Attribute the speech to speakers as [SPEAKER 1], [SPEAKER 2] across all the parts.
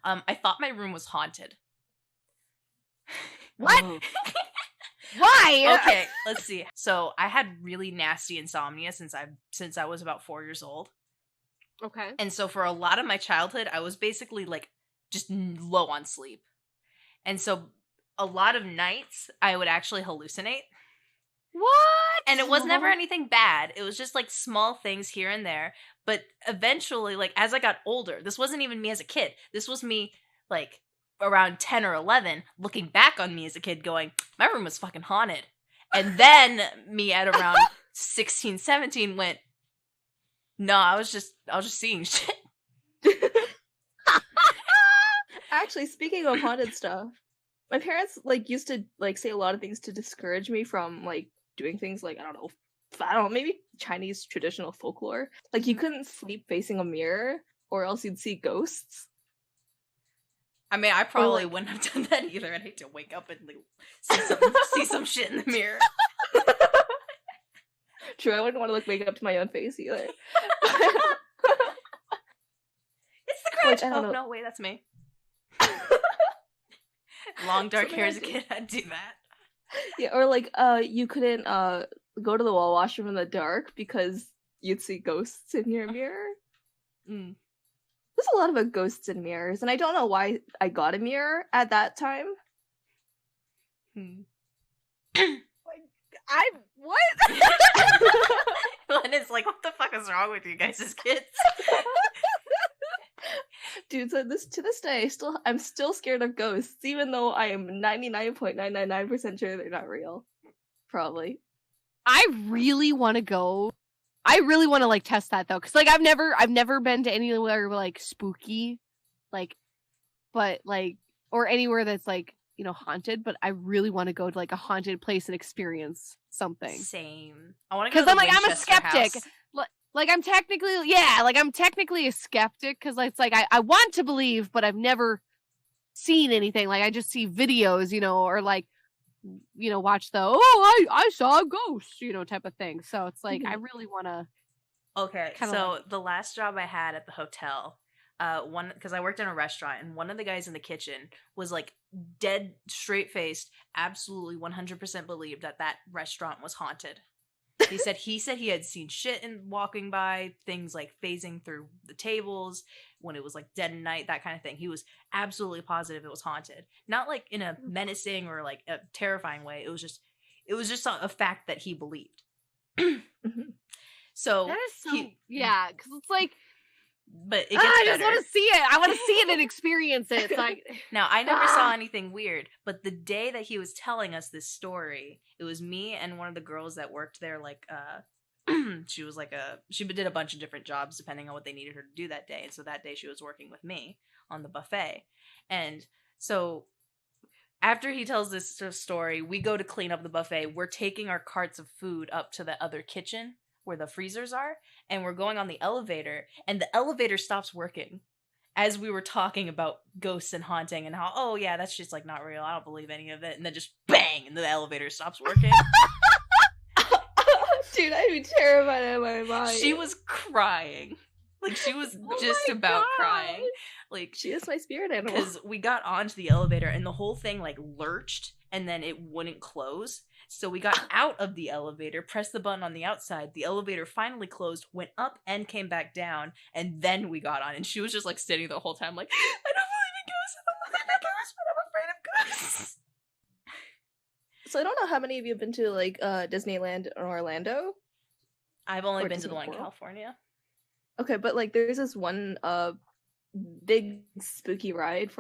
[SPEAKER 1] I thought my room was haunted.
[SPEAKER 2] What?
[SPEAKER 3] Oh.
[SPEAKER 2] Why?
[SPEAKER 1] Okay, let's see. So I had really nasty insomnia since I was about 4 years old.
[SPEAKER 2] Okay.
[SPEAKER 1] And so for a lot of my childhood, I was basically like just low on sleep. And so a lot of nights I would actually hallucinate.
[SPEAKER 2] What?
[SPEAKER 1] And it was never anything bad. It was just like small things here and there. But eventually, like as I got older, this wasn't even me as a kid. This was me like around 10 or 11 looking back on me as a kid going, my room was fucking haunted. And then me at around 16, 17 went, no, I was just seeing shit.
[SPEAKER 3] Actually, speaking of haunted stuff, my parents like used to like say a lot of things to discourage me from like doing things like I don't know, maybe Chinese traditional folklore. Like you couldn't sleep facing a mirror, or else you'd see ghosts.
[SPEAKER 1] I mean, I probably wouldn't have done that either. I'd hate to wake up and like, see some shit in the mirror.
[SPEAKER 3] True, I wouldn't want to wake up to my own face either.
[SPEAKER 1] It's the Grinch!
[SPEAKER 3] I don't know.
[SPEAKER 1] No, wait, that's me. Long dark hair as a kid, I'd do that.
[SPEAKER 3] Yeah, or like you couldn't go to the washroom in the dark because you'd see ghosts in your mirror.
[SPEAKER 1] Mm.
[SPEAKER 3] There's a lot of ghosts in mirrors, and I don't know why I got a mirror at that time.
[SPEAKER 2] What?
[SPEAKER 1] Lennon's like, what the fuck is wrong with you guys as kids?
[SPEAKER 3] Dude, so to this day, I'm still scared of ghosts, even though I am 99.999% sure they're not real. Probably.
[SPEAKER 2] I really want to go. I really want to like test that though, because like I've never been to anywhere like spooky, like, but like or anywhere that's like haunted. But I really want to go to like a haunted place and experience something.
[SPEAKER 1] Same. I want to go
[SPEAKER 2] because
[SPEAKER 1] to
[SPEAKER 2] I'm a skeptic.
[SPEAKER 1] House.
[SPEAKER 2] Like I'm technically a skeptic because it's like I want to believe, but I've never seen anything. Like I just see videos, or like watch the I saw a ghost, type of thing. So it's like I really want to.
[SPEAKER 1] Okay, so the last job I had at the hotel, because I worked in a restaurant, and one of the guys in the kitchen was like dead straight faced, absolutely 100% believed that restaurant was haunted. He said he had seen shit in walking by, things like phasing through the tables when it was like dead of night, that kind of thing. He was absolutely positive it was haunted. Not like in a menacing or like a terrifying way. It was just a fact that he believed. So
[SPEAKER 2] that is so because it's like,
[SPEAKER 1] but it gets better.
[SPEAKER 2] I just want to see it. I want to see it and experience it. It's like
[SPEAKER 1] now I never saw anything weird, but the day that he was telling us this story, it was me and one of the girls that worked there. Like, she was like she did a bunch of different jobs depending on what they needed her to do that day, and so that day she was working with me on the buffet. And so after he tells this story, we go to clean up the buffet. We're taking our carts of food up to the other kitchen where the freezers are, and we're going on the elevator, and the elevator stops working as we were talking about ghosts and haunting and how, oh yeah, that's just like not real, I don't believe any of it, and then just bang, and the elevator stops working.
[SPEAKER 3] Dude, I'd be terrified out of my mind.
[SPEAKER 1] She was crying. Like, she was just about crying. Like,
[SPEAKER 3] she is my spirit animal.
[SPEAKER 1] Because we got onto the elevator, and the whole thing, like, lurched, and then it wouldn't close. So we got out of the elevator, pressed the button on the outside, the elevator finally closed, went up and came back down, and then we got on. And she was just, like, sitting the whole time, like, I don't believe in ghosts, I don't believe in ghosts, but I'm afraid of ghosts.
[SPEAKER 3] So I don't know how many of you have been to, like, Disneyland in Orlando?
[SPEAKER 1] I've only been to the one in California.
[SPEAKER 3] Okay, but, like, there's this one, big spooky ride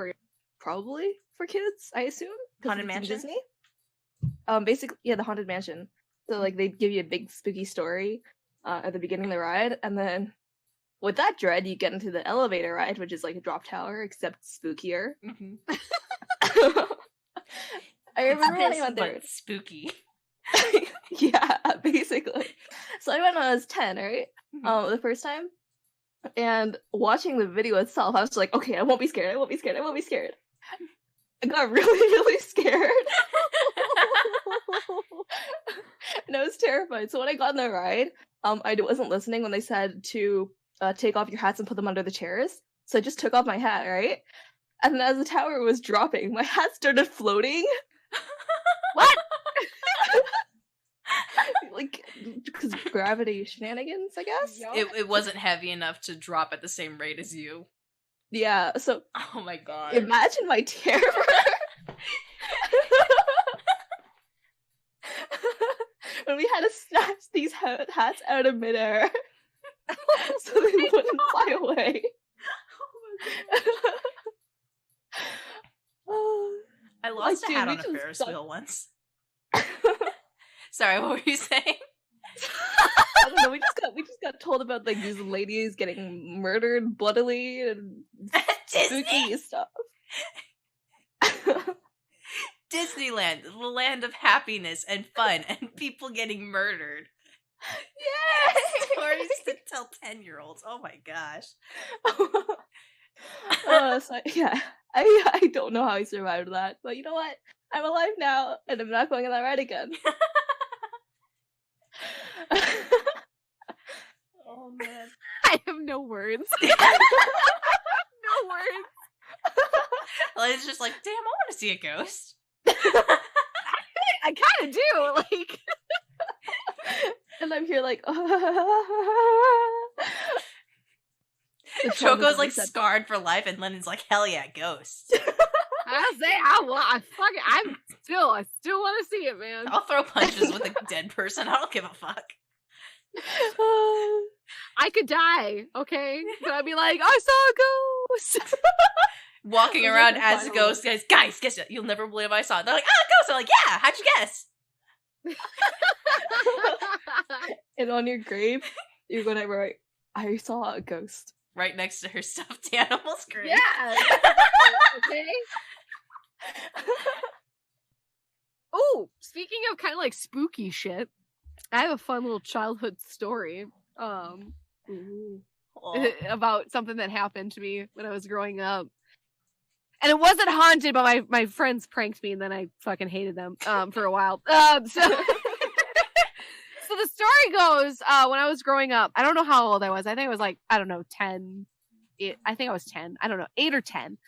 [SPEAKER 3] probably for kids, I assume.
[SPEAKER 1] Haunted Mansion?
[SPEAKER 3] Disney. Basically, yeah, the Haunted Mansion. So, like, they give you a big spooky story at the beginning of the ride, and then with that dread, you get into the elevator ride, which is like a drop tower, except spookier. Mm-hmm. I remember when I went there.
[SPEAKER 1] Spooky.
[SPEAKER 3] Yeah, basically. So I went when I was 10, right? Mm-hmm. The first time. And watching the video itself, I was like, okay, I won't be scared, I won't be scared, I won't be scared. I got really, really scared. And I was terrified. So when I got on the ride, I wasn't listening when they said to take off your hats and put them under the chairs. So I just took off my hat, right? And as the tower was dropping, my hat started floating.
[SPEAKER 2] What?
[SPEAKER 3] Like, because gravity shenanigans, I guess?
[SPEAKER 2] Yup.
[SPEAKER 1] It wasn't heavy enough to drop at the same rate as you.
[SPEAKER 3] Yeah, so
[SPEAKER 1] Oh my god.
[SPEAKER 3] imagine my terror. When we had to snatch these hats out of midair so they wouldn't fly away.
[SPEAKER 1] I lost
[SPEAKER 3] Like,
[SPEAKER 1] a hat
[SPEAKER 3] dude,
[SPEAKER 1] on
[SPEAKER 3] we
[SPEAKER 1] a
[SPEAKER 3] just
[SPEAKER 1] Ferris
[SPEAKER 3] got-
[SPEAKER 1] wheel once. Sorry, what were you saying?
[SPEAKER 3] I don't know. We just got told about like these ladies getting murdered bloodily and
[SPEAKER 1] Disney!
[SPEAKER 3] spooky stuff.
[SPEAKER 1] Disneyland, the land of happiness and fun and people getting murdered.
[SPEAKER 3] Yay!
[SPEAKER 1] Stories to tell 10-year-olds. Oh my gosh.
[SPEAKER 3] So, yeah, I don't know how I survived that, but you know what? I'm alive now, and I'm not going on that ride again.
[SPEAKER 1] Oh man.
[SPEAKER 2] I have no words. No words.
[SPEAKER 1] Well, it's just like, damn, I want to see a ghost.
[SPEAKER 2] I kind of do. Like,
[SPEAKER 3] And I'm here like,
[SPEAKER 1] Choco's like scarred for life, and Lennon's like, hell yeah, ghost.
[SPEAKER 2] I say I still want to see it, man.
[SPEAKER 1] I'll throw punches with a dead person. I don't give a fuck.
[SPEAKER 2] I could die, okay? But I'd be like, I saw a ghost.
[SPEAKER 1] Walking
[SPEAKER 3] I was
[SPEAKER 1] around
[SPEAKER 3] like,
[SPEAKER 1] as a ghost, guys, guess what? You'll never believe I saw it. They're like, ghost. I'm like, yeah, how'd you guess?
[SPEAKER 3] And on your grave, you're gonna write, I saw a ghost.
[SPEAKER 1] Right next to her stuffed animal's grave.
[SPEAKER 2] Yeah. Okay. Oh, speaking of kind of like spooky shit, I have a fun little childhood story.
[SPEAKER 3] Ooh.
[SPEAKER 1] Oh.
[SPEAKER 2] About something that happened to me when I was growing up. And it wasn't haunted, but my friends pranked me and then I fucking hated them for a while. So the story goes, when I was growing up, I don't know how old I was. I think I was like, I don't know, 10. I think I was 10. I don't know, 8 or 10.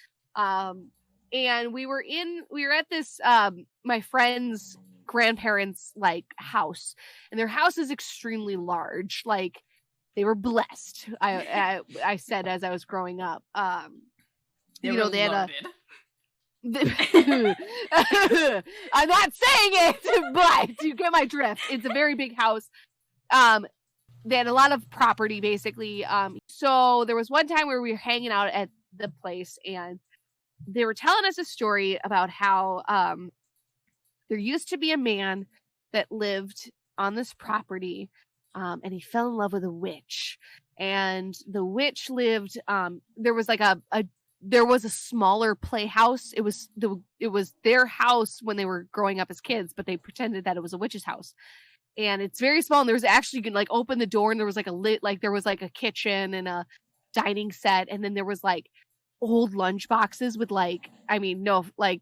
[SPEAKER 2] And we were at this my friend's grandparents' like house. And their house is extremely large. Like, they were blessed. I said as I was growing up.
[SPEAKER 1] They
[SPEAKER 2] you
[SPEAKER 1] were
[SPEAKER 2] know, they had
[SPEAKER 1] loaded.
[SPEAKER 2] I'm not saying it, but you get my drift. It's a very big house. They had a lot of property, basically. So there was one time where we were hanging out at the place, and they were telling us a story about how there used to be a man that lived on this property, and he fell in love with a witch. And the witch lived. There was like there was a smaller playhouse. It was their house when they were growing up as kids, but they pretended that it was a witch's house. And it's very small. And there was actually, you could like open the door, and there was like there was like a kitchen and a dining set, and then there was like old lunch boxes with like, I mean, no, like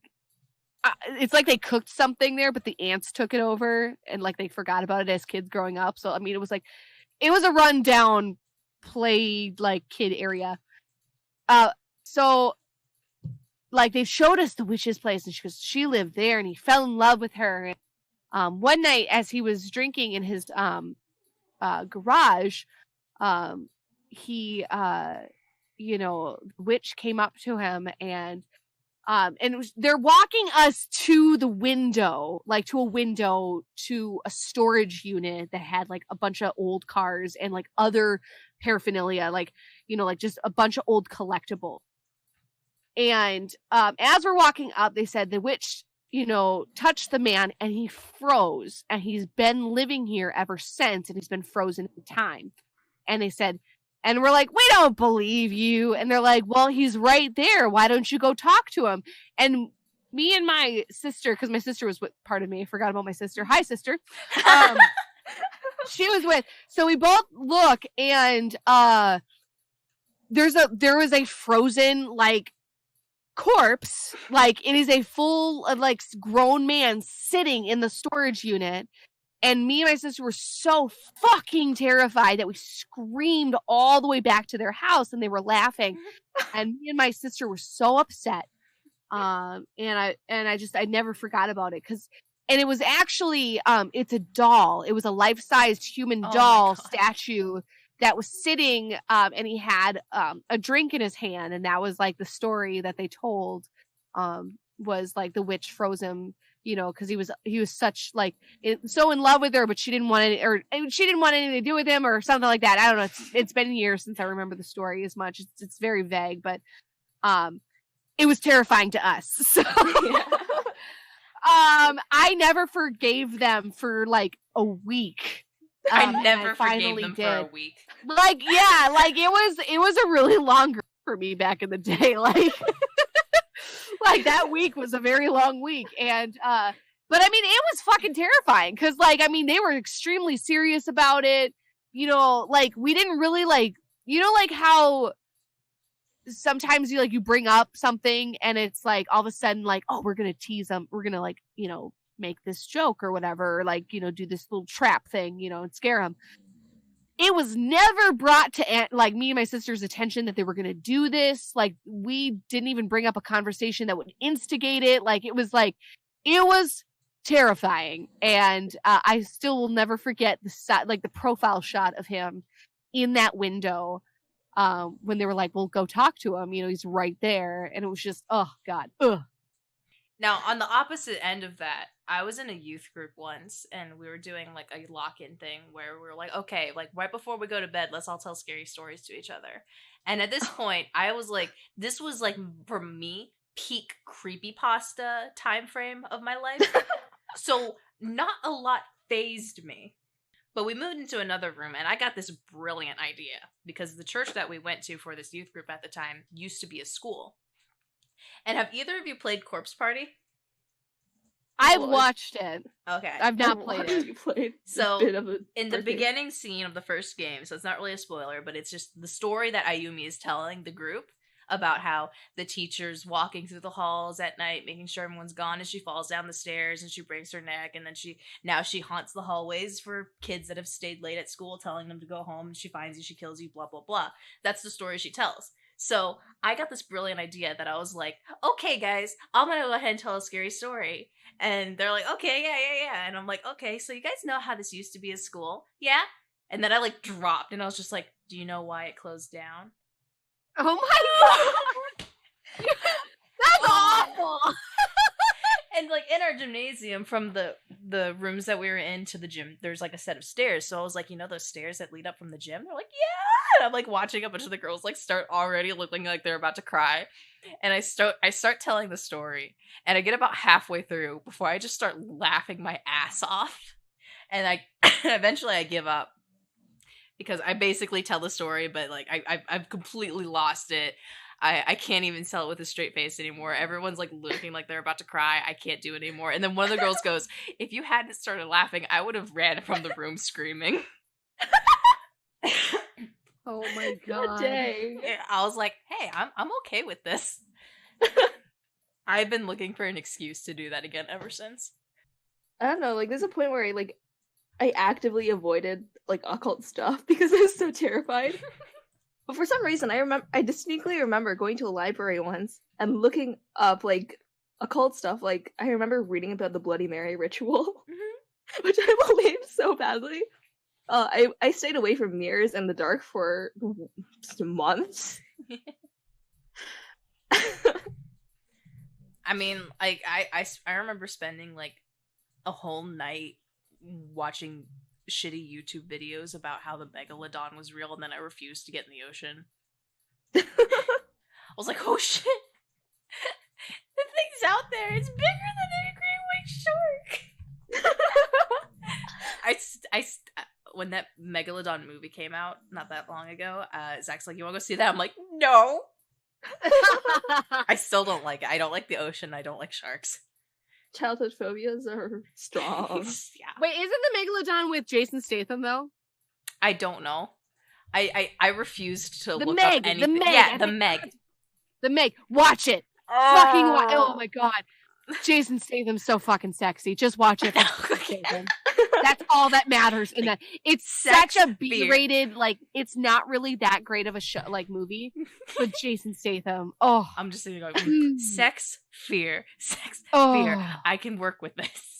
[SPEAKER 2] it's like they cooked something there, but the ants took it over, and like they forgot about it as kids growing up. So I mean, it was a rundown play like kid area. So like they showed us the witch's place, and she lived there, and he fell in love with her. And one night as he was drinking in his garage, he the witch came up to him, and they're walking us to the window, like to a window to a storage unit that had like a bunch of old cars and like other paraphernalia, like, like just a bunch of old collectibles. And as we're walking up, they said the witch, touched the man, and he froze, and he's been living here ever since, and he's been frozen in time. And they said, and we're like, we don't believe you. And they're like, well, he's right there. Why don't you go talk to him? And me and my sister, because my sister was with part of me, I forgot about my sister. Hi, sister. She was with. So we both look, and there was a frozen like corpse, like it is a full like grown man sitting in the storage unit, And me and my sister were so fucking terrified that we screamed all the way back to their house, and they were laughing. And me and my sister were so upset. And I never forgot about it, and it was actually, it's a doll. It was a life-sized human doll statue that was sitting, and he had, a drink in his hand. And that was like the story that they told, was like the witch froze him, cause he was such like, so in love with her, but she didn't want anything to do with him or something like that. I don't know. It's been years since I remember the story as much. It's very vague, but, it was terrifying to us. So, I never forgave them for like a week.
[SPEAKER 1] I never forgave them for a week.
[SPEAKER 2] Like, yeah, like it was a really long group for me back in the day. Like, like that week was a very long week. And, but I mean, it was fucking terrifying. Cause like, I mean, they were extremely serious about it. Like we didn't really like, like how sometimes you bring up something and it's like all of a sudden like, oh, we're gonna tease them, we're gonna like make this joke or whatever, or like do this little trap thing and scare them. It was never brought to like me and my sister's attention that they were gonna do this. Like we didn't even bring up a conversation that would instigate it. Like it was terrifying. And I still will never forget the profile shot of him in that window. When they were like, well, go talk to him, he's right there. And it was just, oh God. Ugh.
[SPEAKER 1] Now, on the opposite end of that, I was in a youth group once, and we were doing like a lock-in thing where we were like, okay, like right before we go to bed, let's all tell scary stories to each other. And at this point, I was like, this was like, for me, peak creepypasta time frame of my life. So not a lot fazed me. But we moved into another room, and I got this brilliant idea, because the church that we went to for this youth group at the time used to be a school. And have either of you played Corpse Party?
[SPEAKER 2] I've watched it.
[SPEAKER 1] Okay.
[SPEAKER 2] I've not played it.
[SPEAKER 1] So, in the beginning scene of the first game, so it's not really a spoiler, but it's just the story that Ayumi is telling the group about how the teacher's walking through the halls at night, making sure everyone's gone, and she falls down the stairs and she breaks her neck, and then she haunts the hallways for kids that have stayed late at school, telling them to go home, and she finds you, she kills you, blah, blah, blah. That's the story she tells. So I got this brilliant idea that I was like, okay, guys, I'm gonna go ahead and tell a scary story. And they're like, okay, yeah. And I'm like, okay, so you guys know how this used to be a school? Yeah? And then I like dropped, and I was just like, do you know why it closed down?
[SPEAKER 2] Oh my God! That's awful!
[SPEAKER 1] And like in our gymnasium, from the rooms that we were in to the gym, there's like a set of stairs. So I was like, those stairs that lead up from the gym? They're like, yeah! And I'm like watching a bunch of the girls like start already looking like they're about to cry. And I start telling the story, and I get about halfway through before I just start laughing my ass off. And eventually I give up. Because I basically tell the story, but like I've completely lost it. I can't even tell it with a straight face anymore. Everyone's like looking like they're about to cry. I can't do it anymore. And then one of the girls goes, if you hadn't started laughing, I would have ran from the room screaming.
[SPEAKER 2] Oh my God.
[SPEAKER 3] Dang.
[SPEAKER 1] I was like, hey, I'm okay with this. I've been looking for an excuse to do that again ever since.
[SPEAKER 3] I don't know, like there's a point where I actively avoided like occult stuff because I was so terrified. But for some reason, I distinctly remember going to a library once and looking up like occult stuff. Like I remember reading about the Bloody Mary ritual, which I believed so badly. I stayed away from mirrors in the dark for months.
[SPEAKER 1] I mean, like I remember spending like a whole night watching shitty YouTube videos about how the megalodon was real, and then I refused to get in the ocean. I was like, oh shit, the thing's out there, it's bigger than a great white shark. When that megalodon movie came out not that long ago, Zach's like, you want to go see that? I'm like, no. I still don't like it. I don't like the ocean. I don't like sharks.
[SPEAKER 3] Childhood phobias are strong.
[SPEAKER 1] Yeah.
[SPEAKER 2] Wait, isn't the megalodon with Jason Statham though?
[SPEAKER 1] I don't know. I refused to look
[SPEAKER 2] Meg,
[SPEAKER 1] up anything.
[SPEAKER 2] the Meg.
[SPEAKER 1] Yeah, the Meg.
[SPEAKER 2] The Meg. Watch it. Fucking oh my God. Jason Statham's so fucking sexy. Just watch it.
[SPEAKER 1] Okay.
[SPEAKER 2] That's all that matters in
[SPEAKER 1] Like,
[SPEAKER 2] that. It's
[SPEAKER 1] sex,
[SPEAKER 2] such a
[SPEAKER 1] fear.
[SPEAKER 2] B-rated, like, it's not really that great of a show, like, movie. But Jason Statham, oh.
[SPEAKER 1] I'm just thinking like, sex, fear,
[SPEAKER 2] Oh.
[SPEAKER 1] fear. I can work with this.